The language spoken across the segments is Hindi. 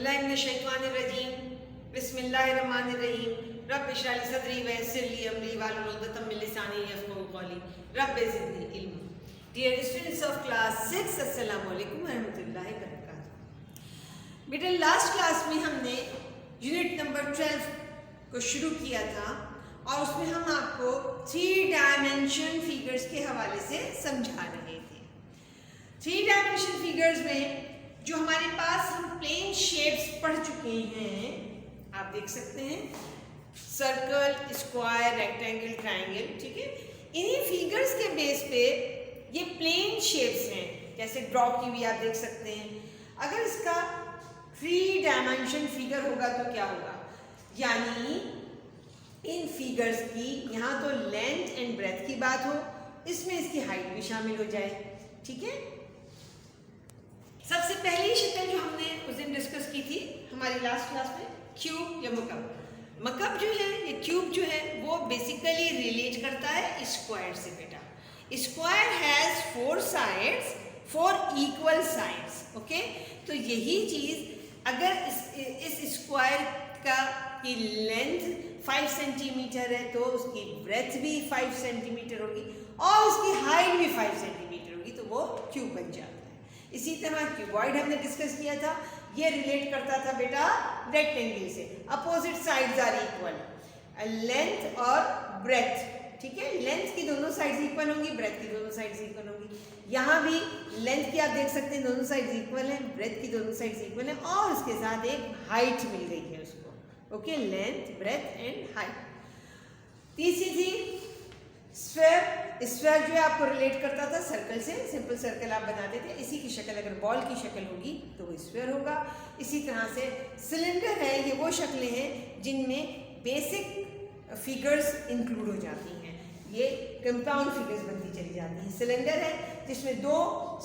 औज़ुबिल्लाहिमिनश्शैतानिर्रजीम बिस्मिल्लाहिर्रहमानिर्रहीम रब्बि इश्रह ली सदरी व यस्सिर ली अमरी वाहलुल उक़दतम मिन लिसानी यफ़क़हू क़ौली rabbi ज़िदनी इल्मा। Dear students of class 6, अस्सलामु अलैकुम व रहमतुल्लाहि व बरकातहू। बेटा, लास्ट क्लास में हमने यूनिट नंबर 12 को शुरू किया था और उसमें हम आपको 3 डायमेंशन फिगर्स के हवाले से समझा रहे थे। 3 डायमेंशन फिगर्स में जो हमारे पास हम प्लेन शेप्स पढ़ चुके हैं, आप देख सकते हैं, सर्कल, स्क्वायर, रेक्टेंगल, ट्रायंगल, ठीक है। इन्हीं फिगर्स के बेस पे ये प्लेन शेप्स हैं, जैसे ड्रॉ की भी आप देख सकते हैं। अगर इसका 3 डायमेंशन फिगर होगा तो क्या होगा, यानी इन फिगर्स की यहाँ तो लेंथ एंड ब्रेथ की बात हो, इसमें इसकी हाइट भी शामिल हो जाए, ठीक है। सबसे पहली शक्ल जो हमने उस दिन डिस्कस की थी हमारी लास्ट क्लास में, क्यूब या मकब। मकब जो है, ये क्यूब जो है, वो बेसिकली रिलेट करता है स्क्वायर से। बेटा, square has 4 sides, 4 equal sides, okay. तो यही चीज अगर इस स्क्वायर का की लेंथ 5 सेंटीमीटर है तो उसकी ब्रेथ भी 5 सेंटीमीटर होगी और उसकी हाइट भी 5 सेंटीमीटर होगी, तो वो क्यूब बन जाता है। इसी तरह क्यूबॉइड हमने डिस्कस किया था, ये रिलेट करता था बेटा रेक्टेंगल से। Opposite sides are equal, length और ब्रेथ, ठीक है। लेंथ की दोनों साइड्स इक्वल होंगी, ब्रेथ की दोनों साइड्स इक्वल होंगी। यहाँ भी लेंथ की आप देख सकते हैं दोनों साइड्स इक्वल हैं, ब्रेथ की दोनों साइड्स इक्वल हैं और उसके साथ एक हाइट मिल गई है उसको, okay. Length, breadth and height. तीसरी थी स्फीयर। स्फीयर जो है आपको रिलेट करता था सर्कल से, सिंपल सर्कल आप बनाते थे, इसी की शक्ल अगर बॉल की शक्ल होगी तो वो स्फीयर होगा। इसी तरह से सिलेंडर है, ये वो शक्लें हैं जिनमें बेसिक फिगर्स इंक्लूड हो जाती हैं, ये कंपाउंड फिगर्स बनती चली जाती हैं। सिलेंडर है जिसमें 2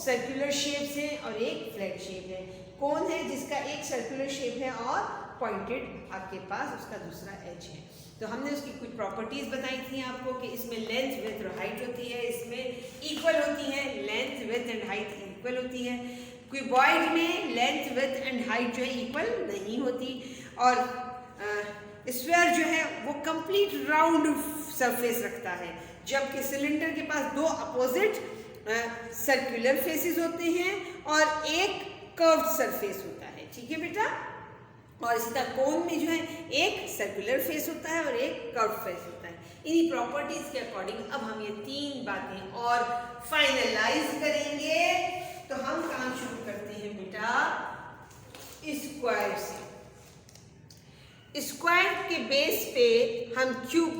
सर्कुलर शेप्स हैं और एक फ्लैट शेप है। कौन है जिसका एक सर्कुलर शेप है और पॉइंटेड आपके पास उसका दूसरा एज है। तो हमने उसकी कुछ प्रॉपर्टीज बताई थी आपको कि इसमें लेंथ, विड्थ और हाइट होती है, इसमें इक्वल होती है, length, width and height equal होती है। क्यूबॉइड में लेंथ, विड्थ एंड हाइट जो है इक्वल नहीं होती और स्फीयर जो है वो कंप्लीट राउंड सरफेस रखता है, जबकि सिलेंडर के पास 2 अपोजिट सर्कुलर फेसेस होते हैं और एक कर्व्ड सरफेस होता है, ठीक है बेटा। और इसी तरह कोन में जो है एक सर्कुलर फेस होता है और एक कर्व फेस होता है। इन्हीं प्रॉपर्टीज के अकॉर्डिंग अब हम ये 3 बातें और फाइनलाइज करेंगे। तो हम काम शुरू करते हैं बेटा स्क्वायर से। स्क्वायर के बेस पे हम क्यूब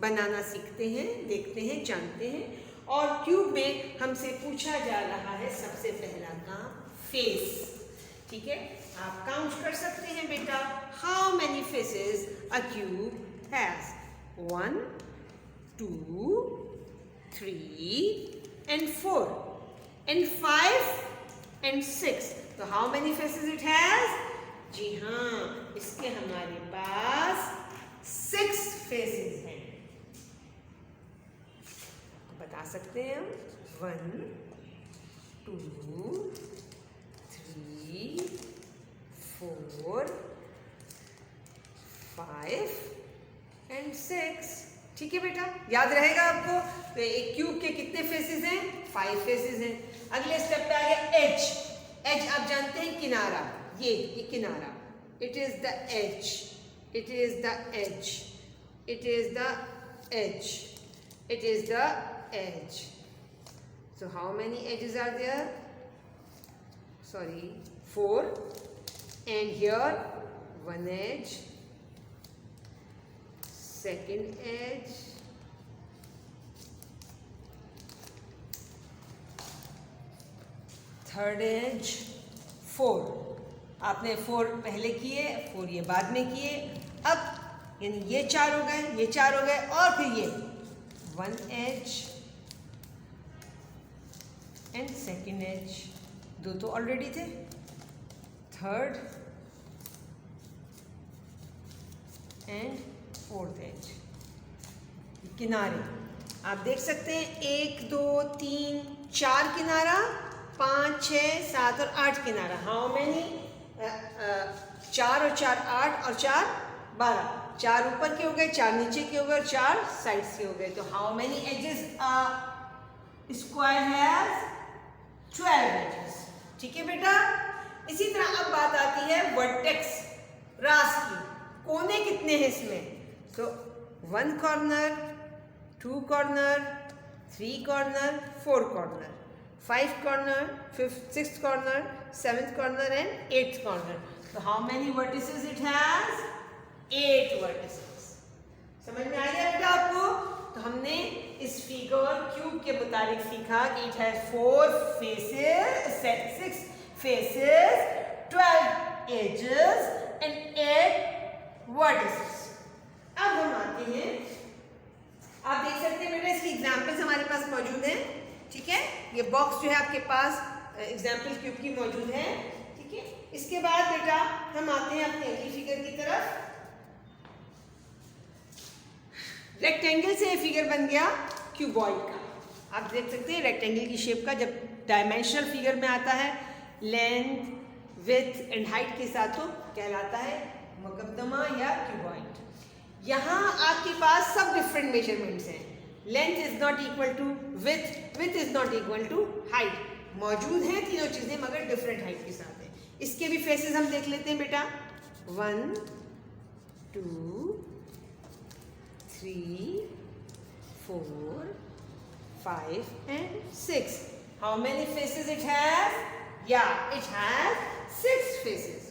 बनाना सीखते हैं, देखते हैं, जानते हैं। और क्यूब में हमसे पूछा जा रहा है सबसे पहला काम फेस, ठीक है। आप काउंट कर सकते हैं बेटा, how many faces a cube has. 1, 2, 3 and 4 and 5 and 6. तो how many faces it has? जी हाँ, इसके हमारे पास 6 फेसेस हैं। बता सकते हैं हम 1, 2, 3, 4, 5 and 6, ठीक है बेटा, याद रहेगा आपको। तो एक क्यूब के कितने फेसेस हैं? 5 फेसेस हैं। अगले स्टेप पे आ गया एज। एज आप जानते हैं किनारा, ये किनारा, it is the edge, it is the edge, it is the edge, it is the edge. So how many edges are there? Sorry, 4. And here 1 edge, second edge, third edge, 4. आपने 4 पहले किए, 4 ये बाद में किए। अब यानी ये 4 हो गए, ये 4 हो गए और फिर ये 1 edge एंड सेकेंड एज, 2 तो ऑलरेडी थे। Third and fourth edge. किनारे आप देख सकते हैं 1, 2, 3, 4 किनारा, 5, 6, 7 और 8 किनारा। हाउ मैनी 4 और 4 8 और 4 12, 4 ऊपर के हो गए, 4 नीचे के हो गए, 4 साइड्स के हो गए। तो how many edges square has? 12 edges. ठीक है बेटा। इसी तरह अब बात आती है वर्टेक्स, रास की। कोने कितने हैं इसमें? तो 1 corner, 2 corner, 3 corner, 4 corner, 5 corner, 5th, 6th corner, 7th corner and 8th corner. So how many vertices it has? 8 vertices. समझ में आ गया बेटा आपको? तो हमने इस फिगर क्यूब के मुताबिक सीखा कि it has 4 faces, 6 faces, 12 edges and 8 vertices. अब हम आते हैं, आप देख सकते हैं बेटा इसकी एग्जाम्पल्स हमारे पास मौजूद हैं। ठीक है, ये बॉक्स जो है आपके पास एग्जाम्पल क्यूब की मौजूद है। ठीक है, इसके बाद बेटा हम आते हैं अपनी अगली फिगर की तरफ। रेक्टेंगल से फिगर बन गया क्यूबॉइड का। आप देख सकते हैं रेक्टेंगल की शेप का जब डायमेंशनल फिगर में आता है, लेंथ, विड्थ एंड हाइट के साथ, तो कहलाता है मुकद्दमा या क्यूबॉइड। यहाँ आपके पास सब डिफरेंट मेजरमेंट्स हैं। Length is not equal to width, width is not equal to height. मौजूद हैं तीनों चीजें मगर डिफरेंट हाइट के साथ है। इसके भी फेसेस हम देख लेते हैं बेटा। 1 2 3 4 5 and 6. How many faces it has? Yeah, it has 6 faces.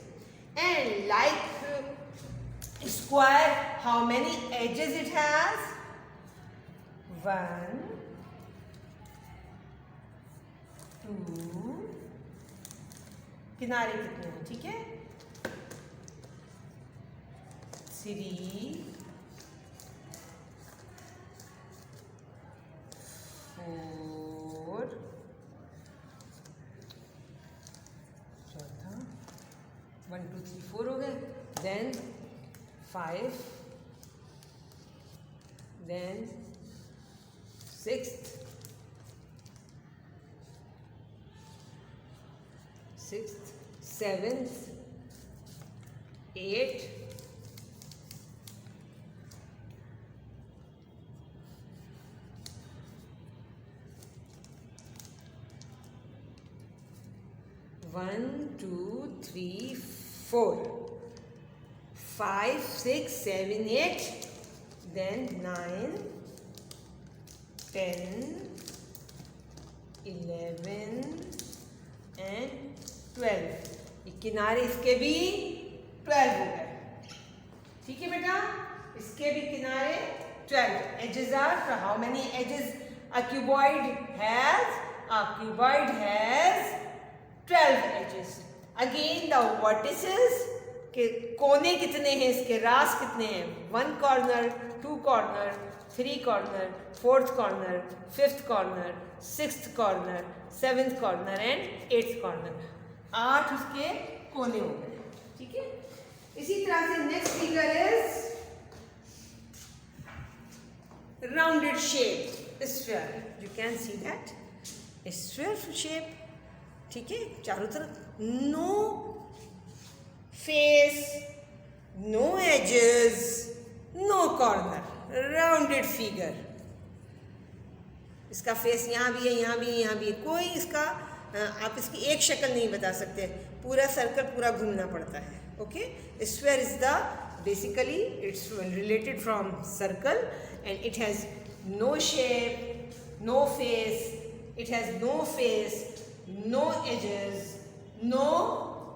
And like square, how many edges it has? 1 2, किनारे कितने हैं? ठीक है, 3 4, चौथा 1 2 3 4 हो गए, then 5, then 6th, 7th, 8th, 1 2 3 4 5 6 7 8, then 9 10 11 and 12। ये किनारे इसके भी 12 हो गए। ठीक है बेटा, इसके भी किनारे 12। Edges are, how many edges a cuboid has? A cuboid has 12 edges. Again the vertices, के कोने कितने हैं, इसके रास कितने हैं? 1 corner, 2 corner, 3 corner, 4th corner, 5th corner, 6th corner, 7th corner and 8th corner. 8 उसके कोने हो गए। ठीक है, इसी तरह से next figure is rounded shape, sphere. You can see that sphere shape. ठीक है, चारों तरफ no face, no edges, no corner, rounded figure. इसका फेस यहाँ भी है, यहाँ भी है, यहाँ भी है। कोई इसका आप इसकी एक शक्ल नहीं बता सकते, पूरा सर्कल पूरा घूमना पड़ता है। Okay, sphere is the basically it's related from circle and it has no shape, no face, it has no face, no edges, no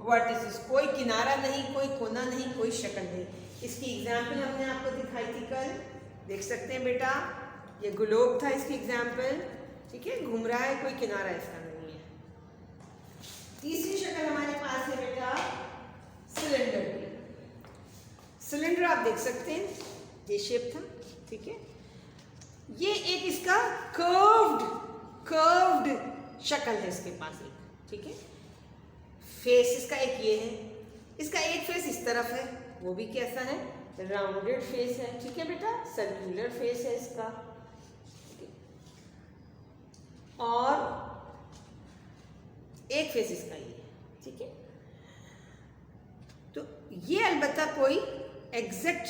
vertices. कोई किनारा नहीं, कोई कोना नहीं, कोई शक्ल नहीं। इसकी एग्जाम्पल हमने आपको दिखाई थी कल, देख सकते हैं बेटा, ये ग्लोब था इसकी एग्जाम्पल। ठीक है, घूम रहा है, कोई किनारा इसका नहीं है। तीसरी शक्ल हमारे पास है बेटा सिलेंडर की। सिलेंडर आप देख सकते हैं, ये शेप था। ठीक है, ये एक इसका कर्व्ड शक्ल है इसके पास एक। ठीक है, फेस इसका एक ये है, इसका एक फेस इस तरफ है, वो भी कैसा है? राउंडेड फेस है। ठीक है बेटा, सर्कुलर फेस है इसका। और एक फेस इसका ये है। ठीक है, तो ये अलबत्ता कोई एग्जैक्ट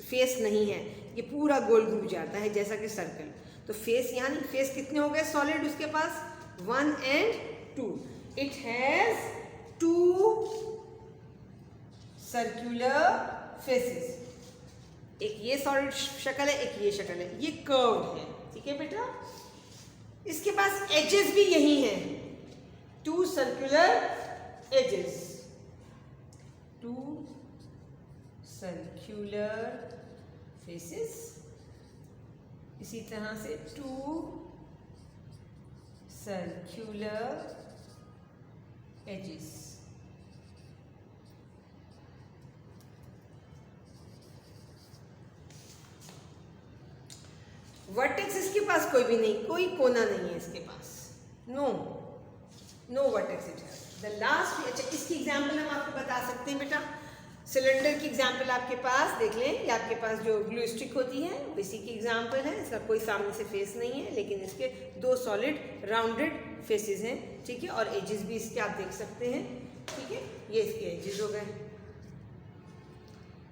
फेस नहीं है, ये पूरा गोल घूम जाता है जैसा कि सर्कल। तो फेस यहाँ नहीं, फेस कितने हो गए सॉलिड उसके पास, 1 and 2। It has 2 circular faces, एक ये सॉलिड शक्ल है, एक ये शक्ल है, ये कर्व्ड है, ठीक है बेटा। इसके पास एजेस भी यही हैं, 2 सर्कुलर एजेस, 2 सर्कुलर फेसेस, इसी तरह से 2 सर्कुलर एजेस। वर्टेक्स इसके पास कोई भी नहीं, कोई कोना नहीं है इसके पास, नो वर्टेक्स इट है। द लास्ट, अच्छा इसकी एग्जांपल हम आपको बता सकते हैं बेटा, सिलेंडर की एग्जांपल आपके पास देख लें, ये आपके पास जो ग्लू स्टिक होती है इसी की एग्जांपल है। इसका कोई सामने से फेस नहीं है, लेकिन इसके 2 सॉलिड राउंडेड फेसेस हैं, ठीक है, और एजेस भी इसके आप देख सकते हैं, ठीक है। ये इसके एजेस हो गए,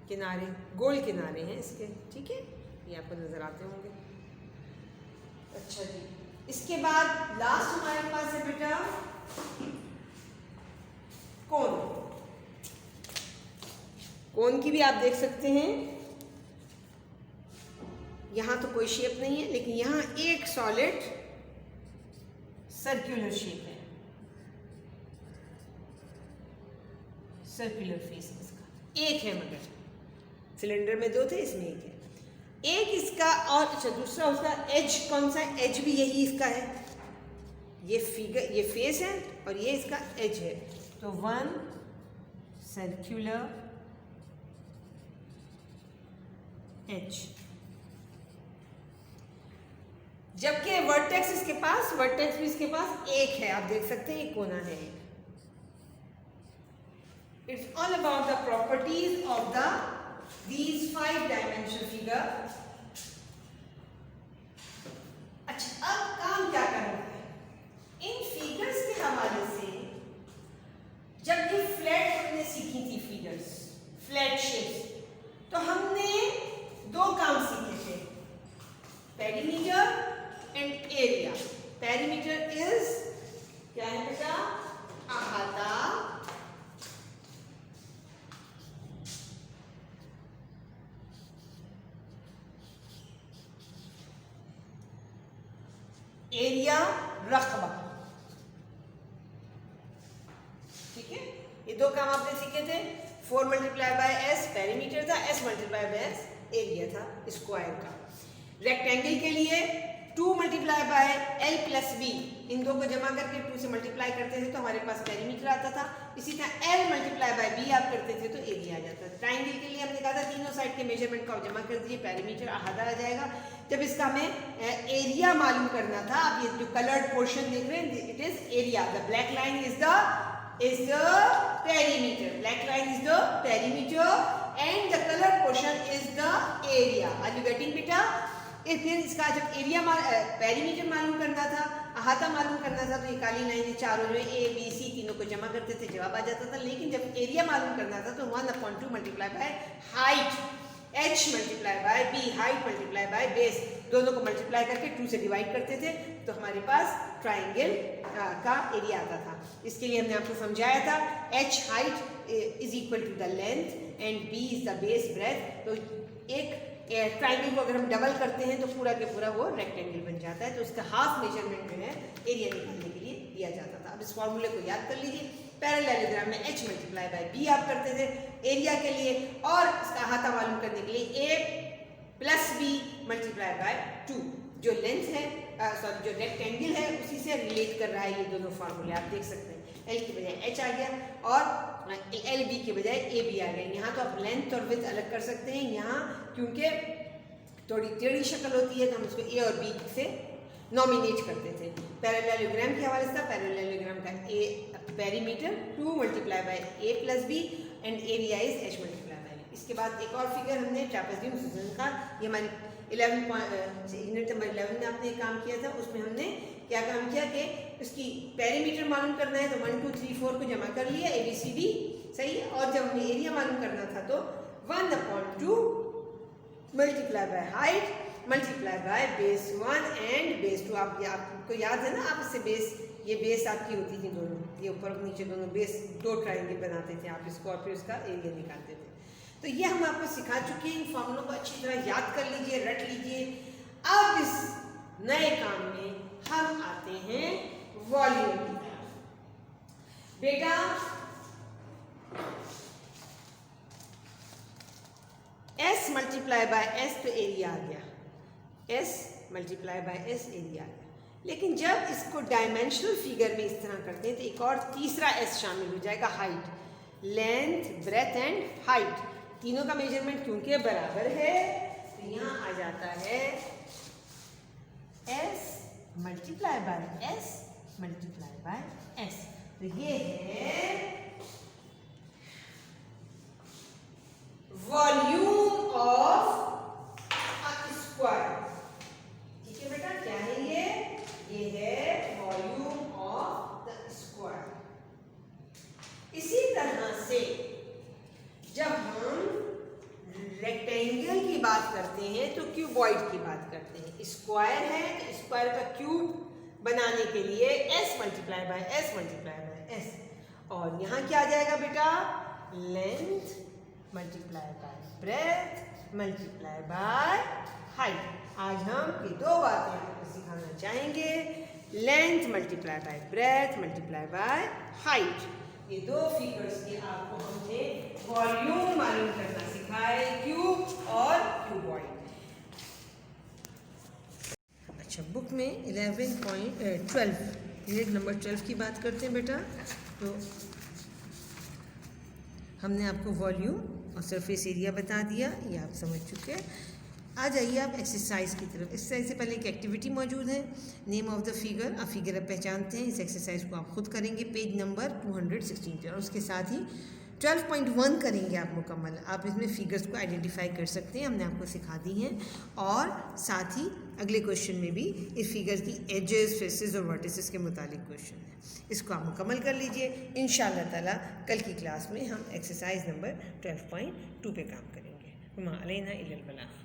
किनारे, गोल किनारे हैं इसके, ठीक है, ये आपको नजर आते होंगे। अच्छा जी, इसके बाद लास्ट हमारे पास है बेटा कोन की भी आप देख सकते हैं, यहां तो कोई शेप नहीं है, लेकिन यहां एक सॉलिड सर्कुलर शेप है, सर्कुलर फेस इसका एक है, मगर सिलेंडर में 2 थे, इसमें एक है, एक इसका। और अच्छा दूसरा उसका एज कौन सा है, एज भी यही इसका है, ये फिगर, ये फेस है और ये इसका एज है, तो 1 सर्कुलर एज। जबकि वर्टेक्स इसके पास, वर्टेक्स भी इसके पास एक है, आप देख सकते हैं, एक कोना है एक। It's all about the properties of the these 5 dimensional figure। अच्छा अब काम क्या करना है, इन फिगर्स के हवाले से, जब ये फ्लैट हमने सीखी थी फिगर्स, फ्लैट शेप्स, तो हमने 2 काम सीखे थे, perimeter and area. Perimeter is क्या है बेटा, अहाता, एरिया रकबा, ठीक है। ये 2 काम आपने सीखे थे, 4 मल्टीप्लाई बाय एस पेरीमीटर था, S multiply by S area था स्क्वायर का। रेक्टेंगल के लिए 2 multiply by L plus B, इन 2 को जमा करके 2 से मल्टीप्लाई करते थे तो हमारे पास पेरीमीटर आता था। इसी तरह एल मल्टीप्लाई बाय बी आप करते थे तो एरिया आ जाता था। ट्राइंगल के लिए हमने कहा था तीनों साइड के मेजरमेंट को जमा कर दिए, पेरीमीटर आधा आ जाएगा। जब इसका हमें एरिया मालूम करना था, आप ये जो कलर्ड पोर्शन देख रहे हैं, it is area, the black line is the perimeter, black line is the perimeter and the coloured portion is the area. Are you getting बेटा? फिर इसका जब एरिया पेरीमीटर मालूम करना था, अहाता मालूम करना था, तो ये काली लाइन चारों जो ए बी सी तीनों को जमा करते थे, जवाब आ जाता था। लेकिन जब एरिया मालूम करना था तो 1/2 multiply by height, h multiply bye b, height multiply by base, दोनों को मल्टीप्लाई करके 2 से डिवाइड करते थे तो हमारे पास ट्राइंगल का एरिया आता था। इसके लिए हमने आपको समझाया था h height is equal to the length and b is the base breadth. तो एक ट्राइंगल को अगर हम डबल करते हैं तो पूरा के पूरा वो रेक्टेंगल बन जाता है। तो उसका हाफ मेजरमेंट जो है एरिया निकालने के लिए दिया जाता था। अब इस फॉर्मूले को याद कर लीजिए। पैरेललोग्राम में h मल्टीप्लाई बाय b आप करते थे एरिया के लिए, और इसका अहाता मालूम करने के लिए a plus b multiply by 2, जो लेंथ है सॉरी जो रेक्टेंगल है उसी से रिलेट कर रहा है। ये दोनों फार्मूले आप देख सकते हैं, l की बजाय h आ गया और एल बी के बजाय ए बी आ गए। यहाँ तो आप लेंथ और विड्थ अलग कर सकते हैं। यहाँ क्योंकि थोड़ी टेढ़ी शक्ल होती है तो हम इसको ए और बी से नॉमिनेट करते थे। पैरेललोग्राम के हवाले से पैरेललोग्राम का a perimeter 2 multiply by A plus B and area is h multiply by B. इसके बाद एक और फिगर हमने ट्रापेजियम प्रिज्म का, ये हमारी यूनिट नंबर 11 में आपने काम किया था। उसमें हमने क्या काम किया कि उसकी पेरीमीटर मालूम करना है तो 1 2 3 4 को जमा कर लिया, ABCD सही है। और जब हमें एरिया मालूम करना था तो 1/2 multiply by height multiply by base 1 and base 2। आपको याद है ना, आप इससे बेस, ये बेस आपकी होती थी दोनों, ये ऊपर और नीचे दोनों बेस 2 ट्रायंगल बनाते थे आप इसको, और फिर उसका एरिया निकालते थे। तो ये हम आपको सिखा चुके हैं। इन फॉर्मूलों को अच्छी तरह याद कर लीजिए, रट लीजिए। अब इस नए काम में हम आते हैं वॉल्यूम की तरफ। बेटा S मल्टीप्लाई बाय S तो एरिया आ गया, S multiply by S area आ गया। लेकिन जब इसको डायमेंशनल फिगर में इस तरह करते हैं तो एक और तीसरा S शामिल हो जाएगा, height. Length, breadth and height तीनों का मेजरमेंट क्योंकि बराबर है तो यहाँ आ जाता है S multiply by S multiply by S। तो ये है वॉल्यूम ऑफ स्क्वायर। ठीक है बेटा, क्या है ये है वॉल्यूम ऑफ द स्क्वायर। इसी तरह से जब हम रेक्टेंगल की बात करते हैं तो क्यूबॉइड की बात करते हैं। स्क्वायर है तो स्क्वायर का क्यूब बनाने के लिए S multiply by S multiply by S। और यहाँ क्या आ जाएगा बेटा, length multiply by breath multiply by height. आज हम ये दो बातें आपको सिखाना चाहेंगे, length multiply by breath multiply by height. ये दो फिगर्स के आपको हमने वॉल्यूम मालूम करना सिखाए, क्यूब और क्यूबॉइड। अच्छा, बुक में 12 पेज नंबर 12 की बात करते हैं बेटा। तो हमने आपको वॉल्यूम और सरफेस एरिया बता दिया, ये आप समझ चुके हैं। आ जाइए आप एक्सरसाइज की तरफ। एक्सरसाइज से पहले एक एक्टिविटी मौजूद है, नेम ऑफ द फिगर। आप फिगर अब पहचानते हैं, इस एक्सरसाइज को आप खुद करेंगे पेज नंबर 216 पे, और उसके साथ ही 12.1 करेंगे आप मुकम्मल। आप इसमें फिगर्स को आइडेंटिफाई कर सकते हैं, हमने आपको सिखा दी हैं। और साथ ही अगले क्वेश्चन में भी इस फिगर की एजेस, फेसेस और वर्टिसेस के मुतालिक क्वेश्चन है, इसको आप मुकम्मल कर लीजिए। इंशाअल्लाह ताला कल की क्लास में हम एक्सरसाइज नंबर 12.2 पे काम करेंगे। वमा अलैना इल्लल बलाग।